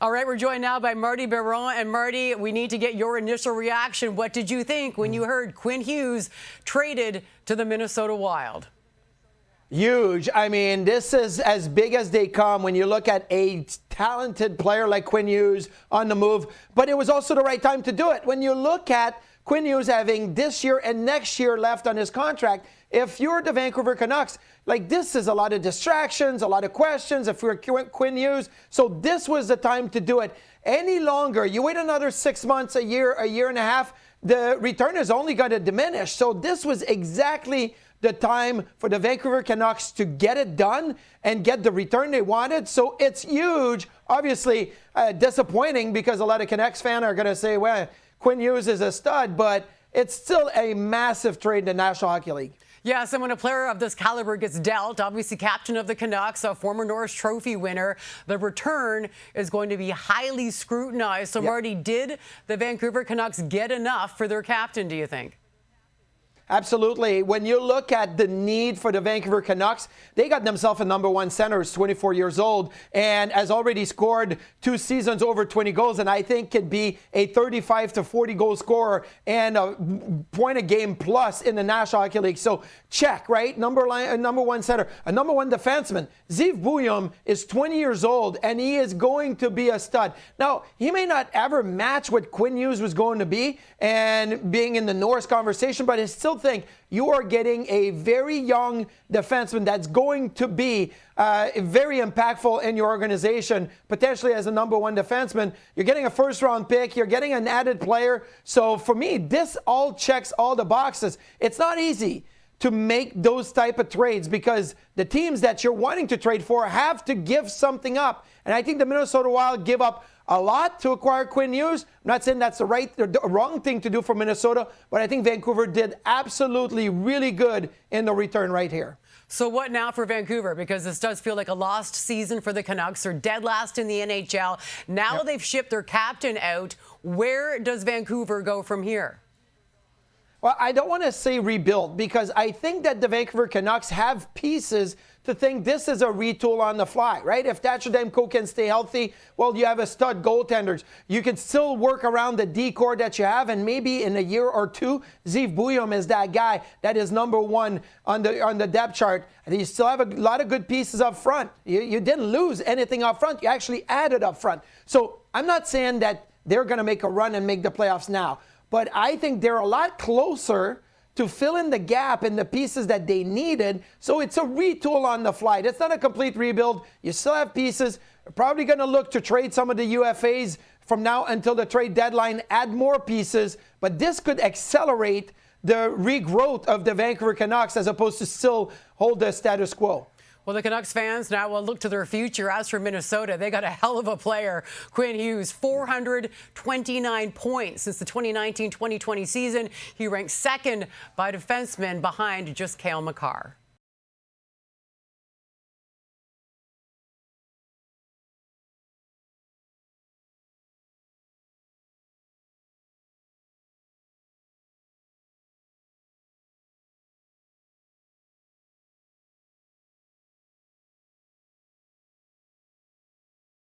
All right, we're joined now by Marty Biron. And Marty, we need to get your initial reaction. What did you think when you heard Quinn Hughes traded to the Minnesota Wild? Huge. I mean, this is as big as they come when you look at a talented player like Quinn Hughes on the move. But it was also the right time to do it. When you look at Quinn Hughes having this year and next year left on his contract, if you're the Vancouver Canucks, like, this is a lot of distractions, a lot of questions if you're Quinn Hughes. So this was the time to do it. Any longer, you wait another 6 months, a year and a half, the return is only going to diminish. So this was exactly the time for the Vancouver Canucks to get it done and get the return they wanted. So it's huge. Obviously, disappointing because a lot of Canucks fans are going to say, well, Quinn Hughes is a stud, but it's still a massive trade in the National Hockey League. Yes, and when a player of this caliber gets dealt, obviously captain of the Canucks, a former Norris Trophy winner, the return is going to be highly scrutinized. So, Marty, did the Vancouver Canucks get enough for their captain, do you think? Absolutely. When you look at the need for the Vancouver Canucks, they got themselves a number one center who's 24 years old and has already scored 2 seasons over 20 goals, and I think could be a 35 to 40 goal scorer and a point a game plus in the National Hockey League. So check, right? Number one center, a number one defenseman. Zeev Bouillon is 20 years old and he is going to be a stud. Now, he may not ever match what Quinn Hughes was going to be and being in the Norris conversation, but it's still think you are getting a very young defenseman that's going to be very impactful in your organization, potentially as a number one defenseman. You're getting a first-round pick. You're getting an added player. So for me, this all checks all the boxes. It's not easy to make those type of trades because the teams that you're wanting to trade for have to give something up. And I think the Minnesota Wild give up a lot to acquire Quinn Hughes. I'm not saying that's the right or the wrong thing to do for Minnesota, but I think Vancouver did absolutely really good in the return right here. So what now for Vancouver? Because this does feel like a lost season for the Canucks. They're dead last in the NHL. Now they've shipped their captain out. Where does Vancouver go from here? Well, I don't want to say rebuild because I think that the Vancouver Canucks have pieces to think this is a retool on the fly, right? If Thatcher Demko can stay healthy, well, you have a stud goaltenders. You can still work around the D-core that you have, and maybe in a year or two, Zeev Bouillon is that guy that is number one on the depth chart. And you still have a lot of good pieces up front. You didn't lose anything up front. You actually added up front. So I'm not saying that they're going to make a run and make the playoffs now, but I think they're a lot closer to fill in the gap in the pieces that they needed. So it's a retool on the fly. It's not a complete rebuild. You still have pieces. You're probably going to look to trade some of the UFAs from now until the trade deadline, add more pieces. But this could accelerate the regrowth of the Vancouver Canucks as opposed to still hold the status quo. Well, the Canucks fans now will look to their future. As for Minnesota, they got a hell of a player. Quinn Hughes, 429 points since the 2019-2020 season. He ranks second by defensemen behind just Cale Makar.